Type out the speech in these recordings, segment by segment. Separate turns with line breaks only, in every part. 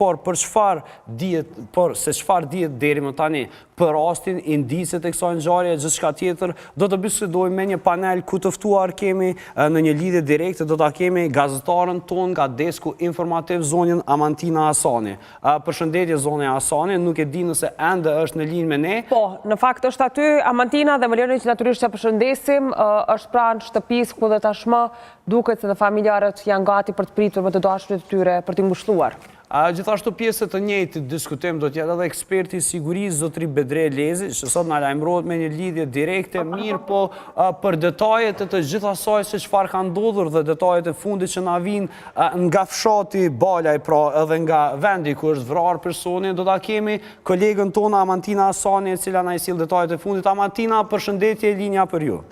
por se çfarë dihet deri më tani për rastin, indicet e kësaj ngjarje, gjithçka tjetër, do të bisedojmë me një panel ku të ftuar kemi në një lidhje direkte, do ta kemi gazetarën tonë nga desku informativ zonjën Amantina Asani. Përshëndetje zonja Asani, nuk e di nëse ende është në linjë me ne.
Po, në fakt është aty Amantina dhe më lërni që natyrisht që përshëndesim, është pranë shtëpisë ku dhe tashmë duket se dhe familjarët janë gati për të pritur me të dashurit të tyre për t'i ngushëlluar.
Gjithashtu pjesët të njëjtit diskutim do t'jetë edhe eksperti i sigurisë zotri Bedre Lezi, që sot na lajmërohet me një lidhje direkte, mirë po për detajet e të gjithë asaj se çfarë ka ndodhur dhe detajet e fundit që na vinë nga fshati Balaj, pra edhe nga vendi ku është vrarë personi, do ta kemi kolegën tonë Amantina Asani, e cila na i sill detajet e fundit. Amantina, përshëndetje, linja për ju.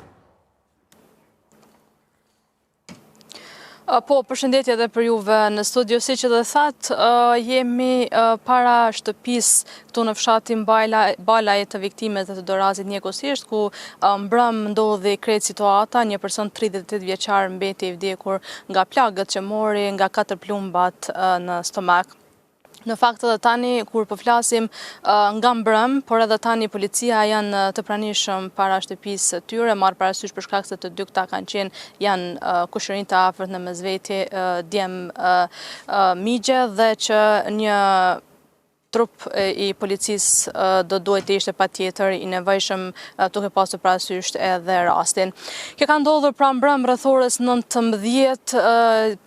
Po, përshëndetje edhe për juve në studio, si që dhe thatë, jemi para shtëpisë këtu në fshatin Balaj të viktimeve të dorazit njëkohësisht, ku mbrëm ndodhi krejt situata, një person 38 vjeçar mbeti i vdekur nga plagët që mori nga 4 plumbat në stomak. Në fakt edhe tani, kur po flasim nga mbrëm, por edhe tani policia janë të pranishëm para shtëpisë tyre, marrë parasysh për shkak se të dy këta kanë qenë janë kushërinj të afërt në mesveti djem migje dhe që një trup i policisë do duhet të ishte patjetër i nevojshëm duke pasur parasysh edhe rastin. Kjo ka ndodhur pra mbrëm rreth orës 19,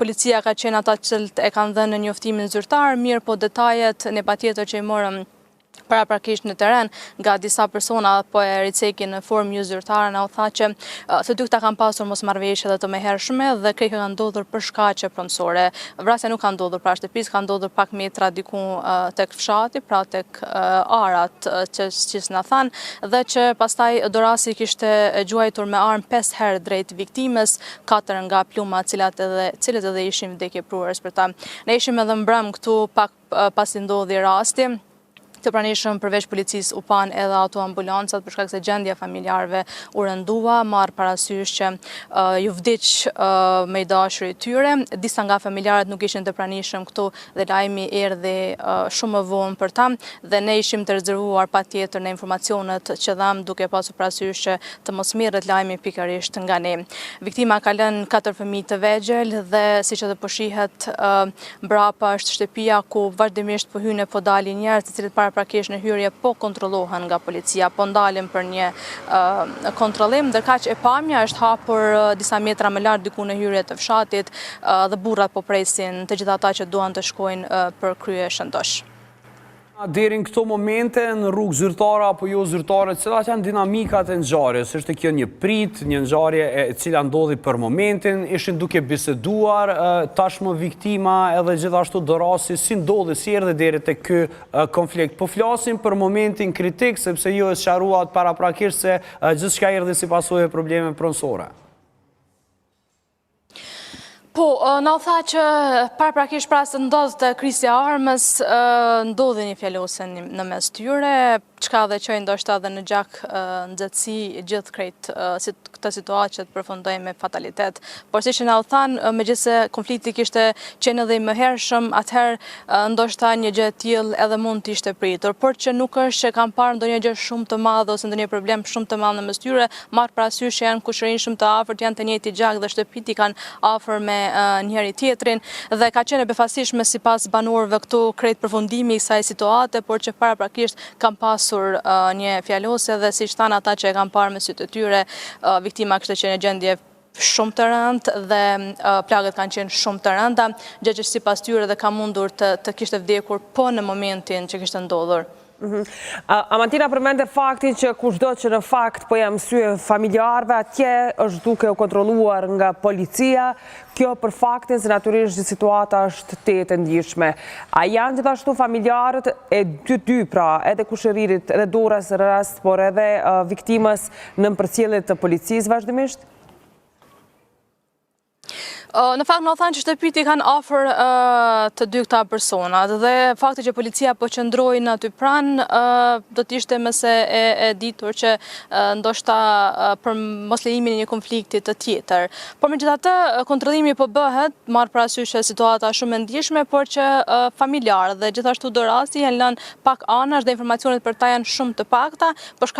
policia ka qenë ata që e kanë dhënë në njoftimin zyrtar, mirë po detajet ne patjetër që i morëm paraprakisht në teren nga disa persona po e ricekin në formë zyrtare, na u tha që të dy këta kanë pasur mosmarrëveshje dhe të mëhershme dhe kjo ka ndodhur për shkaqe pronësore. Vrasja nuk ka ndodhur pra shtëpisë, ka ndodhur pak metra diku tek fshati, pra tek arat që na thanë dhe që pastaj dorasi kishte gjuajtur me armë 5 herë drejt viktimës, 4 nga plumat cilët edhe ishin vdekje pruërës për ta. Ne ishim edhe mbrëm këtu pak pasi ndodhi rasti. Të pranishëm përveç policisë u pan edhe autoambulancat për shkak se gjendja familjarëve u rëndua, marrë parasysh që ju vdiq me i dashurit tyre. Disa nga familjarët nuk ishin të pranishëm këtu dhe lajmi erdhi shumë më vonë për ta dhe ne ishim të rezervuar patjetër në informacionet që dham duke pasur parasysh që të mos mirret lajmi pikërisht nga ne. Viktima ka lënë 4 fëmijë të vegjël dhe siç edhe po shihet mbrapa është shtëpia ku vazhdimisht po hyjnë po dalin njerëz të cilët prakisht në hyrje po kontrollohen nga policia, po ndalin për një kontrollim, ndërkaq e pamja është hapur disa metra më lart diku në hyrje të fshatit dhe burrat po presin të gjithë ata që duan të shkojnë për krye shëndosh.
Deri në këto momente në rrugë zyrtare apo jo zyrtare, cilat janë dinamikat e ngjarjes? Është kjo një një ngjarje e cila ndodhi për momentin, ishin duke biseduar tashmë viktima edhe gjithashtu dorasi, si ndodhi, si erdhi deri tek ky konflikt. Po flasim për momentin kritik sepse ju e sqaruat paraprakisht se gjithçka erdhi si pasojë e probleme pronësore.
Po, na u tha që paraprakisht pra se ndodhte krisja armës, ndodhi një fjalose në mes tyre, çka dhe qoj ndoshta edhe në gjak nxehtësi gjithë krejt këtë situatë që të përfundoi me fatalitet. Por si që na u thanë, megjithse konflikti kishte qenë edhe i mëhershëm, atëherë ndoshta një gjë e tillë edhe mund të ishte pritur, por që nuk është që kanë parë ndonjë gjë shumë të madhe ose ndonjë problem shumë të madh në mes tyre, marr parasysh që janë kushërinj shumë të afërt, janë të njëjti gjak dhe shtëpit i kanë afër me njëri tjetrin dhe ka qenë befasishme sipas banorëve këtu krejt përfundimi i kësaj situate, por që paraprakisht kanë pasur një fjalose dhe siç thanë ata që e kanë parë me sytë e tyre, viktima kishte qenë në gjendje shumë të rëndë dhe plagët kanë qenë shumë të rënda, gjë që sipas tyre dhe ka mundur të kishte vdekur po në momentin që kishte ndodhur.
Amantina përmende faktin që kushdo që në fakt po jam mësye familjarëve, atje është duke u kontrolluar nga policia, kjo për faktin se natyrisht situata është tetë e ndjeshme. A janë gjithashtu familjarët e dy pra, edhe kushëririt, edhe dorës rast, por edhe viktimës në përcjellje të policisë vazhdimisht?
Në fakt në thanë që shtëpit i kanë afër të dy këta personat dhe fakti që policia po qëndrojnë aty pranë do t'ishte mëse e ditur që ndoshta për mos lejimin e një konflikti të tjetër. Por megjithatë kontrollimi po bëhet, marrë parasysh situata shumë e ndjeshme, por që familjarë dhe gjithashtu dorasi janë lënë pak anash dhe informacionet për ta janë shumë të pakta, për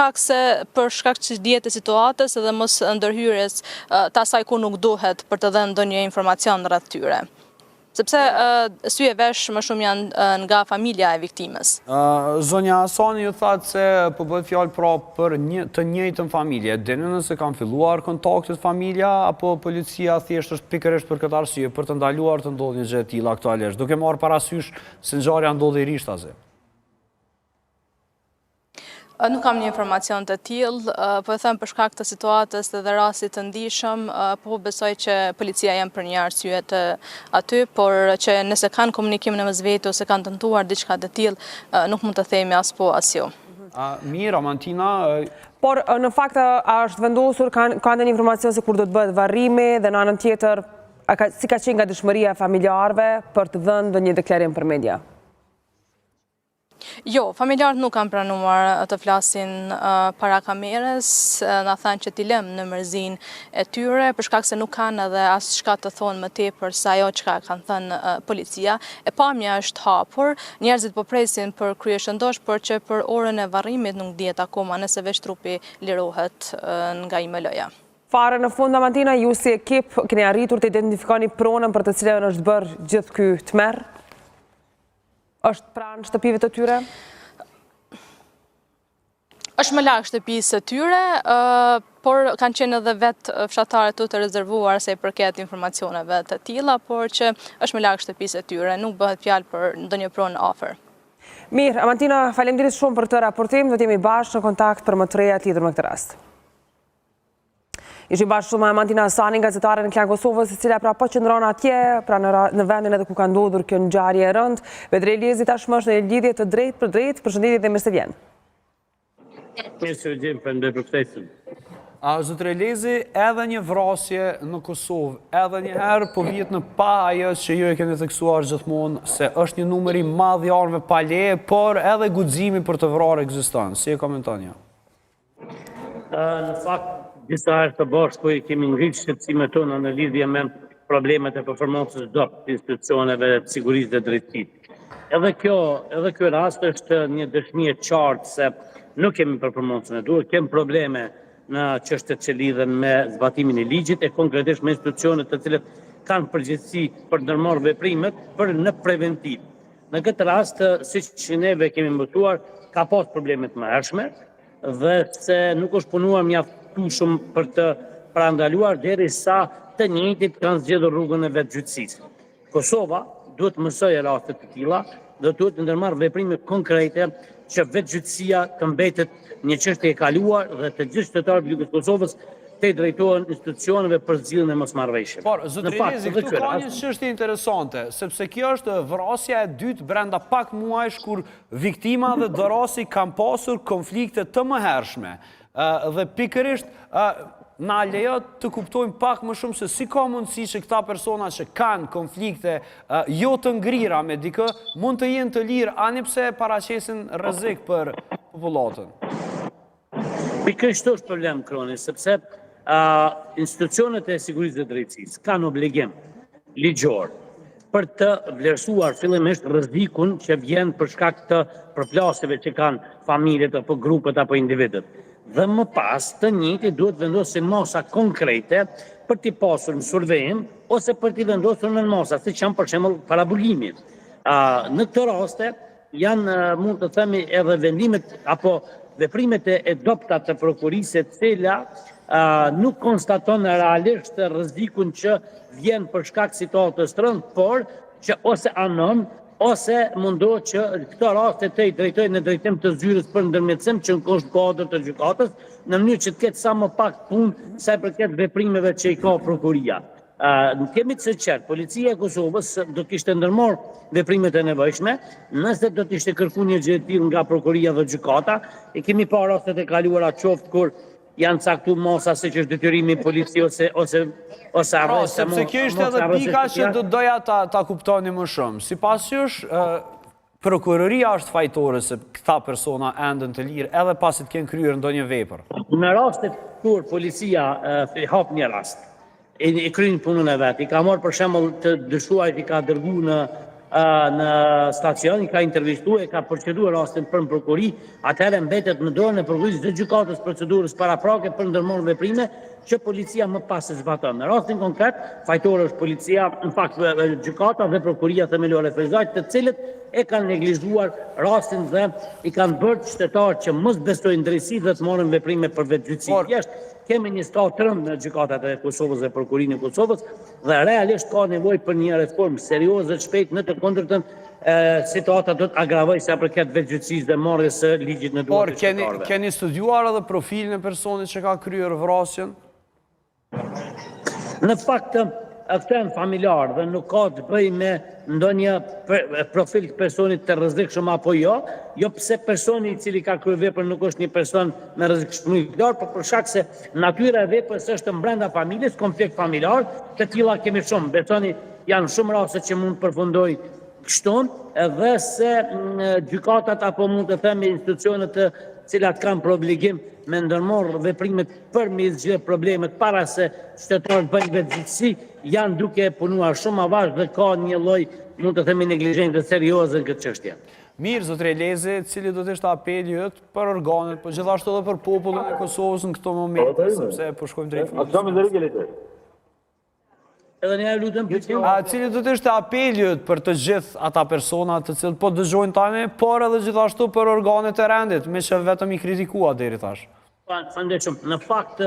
shkak që dihet e situatës dhe mos ndërhyrjes të asaj ku nuk duhet për të dhënë ndonjë informacion rreth tyre. Sepse syje vesh më shumë janë nga familja e viktimës.
Zonja Asani ju thatë se po bëhet fjalë pra për të njëjtën familje. Dini nëse kanë filluar kontaktet familja apo policia thjesht është pikërisht për këtë arsye për të ndaluar të ndodhë një gjë e tillë aktualisht, duke marrë parasysh se ngjarja ndodhi rishtazi.
Nuk kam një informacion të tillë, po e them për shkak të situatës dhe rastit të ndihshëm, po besoj që policia janë për një arsye të aty, por që nëse kanë komunikim në mesvete ose kanë tentuar diçka të tillë, nuk mund të themi as po as jo.
Mirë, Amantina.
Por në fakt është vendosur, ka ndonjë informacion se kur do të bëhet varrimi dhe në anën tjetër, si ka qenë nga dëshmëria e familjarëve për të dhënë ndonjë deklarim për media?
Jo, familjarët nuk kanë pranuar të flasin para kamerës, na thanë që t'i lëmë në mërzinë e tyre, për shkak se nuk kanë edhe as çka të thonë më tepër se ajo çka kanë thënë policia. E pamja është hapur, njerëzit po presin për kryeshëndosh, por që për orën e varrimit nuk dihet akoma nëse veç trupi lirohet nga IML-ja.
Fare në fund, Amantina, ju si ekip keni arritur të identifikoni pronën për të cilën është bërë gjithë ky tmerr? Është pranë shtëpive të tyre?
Është më larg shtëpisë së tyre, por kanë qenë edhe vetë fshatarët të rezervuar se i përket informacioneve të tilla, por që është më larg shtëpisë së tyre, nuk bëhet fjalë për ndonjë pronë afër.
Mirë, Amantina, faleminderit shumë për këtë raportim, do të jemi bashkë në kontakt për më të reja lidhur me këtë rast. Ishim bashkë me Amantina Asani, gazetare në Klan Kosovës, e cila pra po qëndron atje, pra në vendin edhe ku ka ndodhur kjo ngjarje e rëndë. Bedri Eliezi tashmë është në lidhje të drejtë për drejtë, përshëndetje dhe mirë se vjen.
Mirë se vjen, faleminderit për ftesën.
Zotëre Eliezi, edhe një vrasje në Kosovë, edhe një herë po vjet në pa ajo që ju e keni theksuar gjithmonë se është një numër i madh i armëve pa leje, por edhe guximi për të vrarë ekziston. Si e komenton ju?
Në fakt, disa herë të bashku i kemi ngritur shqetësimet tona në lidhje me problemet e performancës të institucioneve të sigurisë dhe drejtësisë. Edhe ky rast është një dëshmi e qartë se nuk kemi performancën e duhur, kemi probleme në çështjet që lidhen me zbatimin e ligjit e konkretisht me institucionet të cilat kanë përgjegjësi për të ndërmarrë veprimet për në preventiv. Në këtë rast, siç neve kemi mbështuar, ka pas probleme të mëhershme dhe se nuk është punuar mjaftueshëm për të parandaluar derisa të njëjtit kanë zgjedhur rrugën e vetgjyhtësisë. Kosova duhet të mësojë raste të tilla dhe duhet të ndërmarrë veprime konkrete që vetgjyhtësia të mbetet një çështje e kaluar dhe të gjithë qytetarët e Kosovës të drejtohen institucioneve për zgjidhjen e mosmarrëveshjeve.
Por, zotëri Eliezi, këtu ka një çështje interesante, sepse kjo është vrasja e dytë brenda pak muajsh kur viktima dhe dorasi kanë pasur konflikte të mëhershme. Dhe pikërisht na lejo të kuptojmë pak më shumë se si ka mundësi që këta persona që kanë konflikte jo të ngrira me dikë mund të jenë të lirë ani pse paraqesin rrezik për popullatën.
Pikërisht është problem kroni, sepse institucionet e sigurisë dhe drejtësisë kanë obligim ligjor për të vlerësuar fillimisht rrezikun që vjen për shkak të përplasjeve që kanë familjet apo grupet apo individët. Dhe më pas të njëjtit duhet vendosur masa konkrete për t'i pasur në survejim ose për t'i vendosur në masa, siç janë për shembull parabulimi. Në këtë raste janë, mund të themi, edhe vendimet apo veprimet e dobta të prokurisë e cila nuk konstaton realisht rrezikun që vjen për shkak situatës të rëndë, por që ose anon ose mundohet që këto raste të i drejtojnë në drejtim të zyrës për ndërmjetësim që në kuadër të gjykatës, në mënyrë që të ketë sa më pak punë sa i përket veprimeve që i ka prokuria. Kemi të qartë, policia e Kosovës do të kishte ndërmarrë veprimet e nevojshme, nëse do të ishte kërkuar një gjë e tillë nga prokuria dhe gjykata, e kemi parë rastet e kaluara qoftë kur janë caktu mosa se që është detyrimi polici ose arrest.
Sepse kjo ishte edhe pika që do doja ta kuptoni më shumë. Sipas jush, prokuroria është fajtore se këta persona enden të lirë edhe pasi të kenë kryer ndonjë vepër.
Në rastet kur policia hap një rast, e kryen punën e vet, i ka marrë për shembull të dyshuarit, i ka dërgu në stacion, i ka intervistuar, ka proceduar rastin për në prokuri, atëherë mbetet në dorën e prokurisë dhe gjykatës procedurës paraprake për ndërmarrje veprime që policia më pas e zbaton. Në rastin konkret, fajtore është policia, në fakt gjykata dhe prokuria themelore Ferizajt, të cilët e kanë neglizhuar rastin dhe i kanë bërë qytetarë që mos besojnë drejtësi dhe të marrin veprime për vetgjyqësi. Kemi një stat të rëndë në gjykatat e Kosovës dhe Prokurinë e Kosovës dhe realisht ka nevojë për një reformë serioze të shpejt, në të kundërtën situata do të agravojë sa përket vetgjyqësisë dhe marrjes së ligjit në duart të qytetarëve.
Por keni studiuar edhe profilin e personit që ka kryer vrasjen?
Në fakt, këtë janë familjar dhe nuk ka të bëjë me ndonjë profil të personit të rrezikshëm apo jo pse personi i cili ka kryer veprën nuk është një person me rrezikshmëri të lartë, por për shkak se natyra e veprës është brenda familjes, konflikt familjar, të tilla kemi shumë. Besoni, janë shumë raste që mund të përfundojnë kështu, edhe se gjykatat apo mund të themi institucionet të cilat kanë për obligim me ndërmarrë veprimet për me zgjidhje problemet para se qytetarët bëjnë vetgjyqësi, janë duke punuar shumë avash dhe ka një lloj, mund të themi, neglizhencë serioze në këtë çështje.
Mirë, zotëre Lezi, cili do të ishte apeli jot për organet, por gjithashtu edhe për popullin e Kosovës në këto momente, sepse po shkojmë drejt fundit.
Edhe një lutem pyetjem.
Cili do të ishte apeli jot për të gjithë ata persona të cilët po dëgjojnë tani, por edhe gjithashtu për organet e rendit, me që vetëm i kritikua deri tash.
Faleminderit. Në fakt,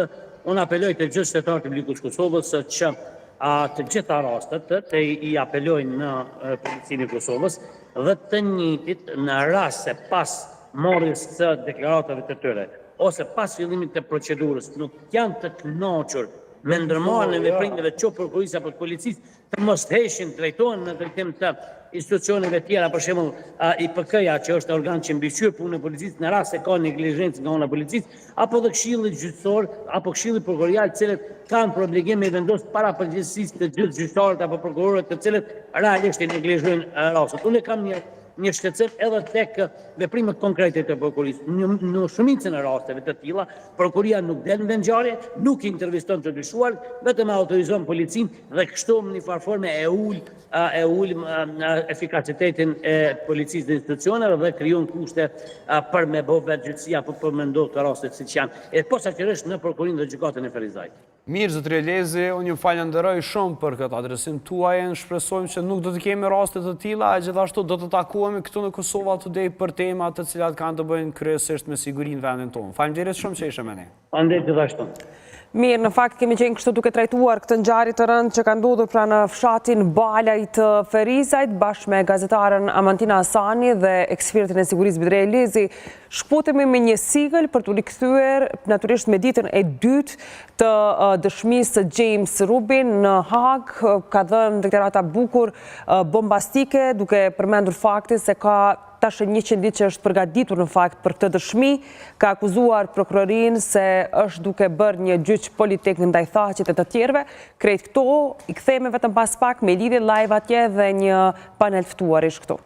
unë apeloj të gjithë qytetarët e Republikës Kosovës që të gjitha rastet të i apelojnë në policinë e Kosovës dhe të njëjtit në rast se pas marrjes së deklaratave të tyre ose pas fillimit të procedurës nuk janë të kënaqur me ndërmarrjen e veprimeve qoftë prokurisë apo policisë, të mos heshin, drejtohen në drejtim të institucioneve tjera, për shembull IPK-ja që është organ që mbikëqyr punën e policisë në rast se ka neglizhencë nga ana e policisë, apo dhe këshilli gjyqësor apo këshilli prokurorial, të cilët kanë për obligim me vendosur para përgjegjësisë të gjithë gjyqtarët apo prokurorët të cilët realisht i neglizhojnë rastet. Unë kam një shqetësim edhe tek veprimet konkrete të prokurisë. Në shumicën e rasteve të tilla, prokuria nuk del në vendngjarje, nuk interviston të dyshuar, vetëm autorizon policinë dhe kështu në një farë forme e ul efikasitetin e policisë dhe institucioneve dhe krijon kushte për me bë vetgjyqësi apo për me ndodhur të rastet siç janë. E posaçërisht në prokurinë dhe gjykatën e Ferizajt.
Mirë, zotëre Lezi, unë ju falenderoj shumë për këtë adresim tuaj, shpresojmë që nuk do të kemi raste të tilla, e gjithashtu do të takohemi këtu në Kosova Today për tema të cilat kanë të bëjnë kryesisht me sigurinë në vendin tonë. Faleminderit shumë që ishe me ne.
Faleminderit gjithashtu.
Mirë, në fakt kemi qenë kështu duke trajtuar këtë ngjarje të rëndë që ka ndodhur pranë fshatin Balaj të Ferizajt bashkë me gazetaren Amantina Asani dhe ekspertin e sigurisë Bedrej Lezi. Shkputemi me një sigël për të rikthyer natyrisht me ditën e dytë të dëshmisë James Rubin në Hag, ka dhënë deklarata bukur bombastike duke përmendur faktin se ka tash 100 ditë që është përgatitur në fakt për këtë dëshmi, ka akuzuar prokurorinë se është duke bërë një gjyq politik ndaj thaqit e të tjerëve. Krejt këto i kthehemi vetëm pas pak me lidhje live atje dhe një panel ftuarish këtu.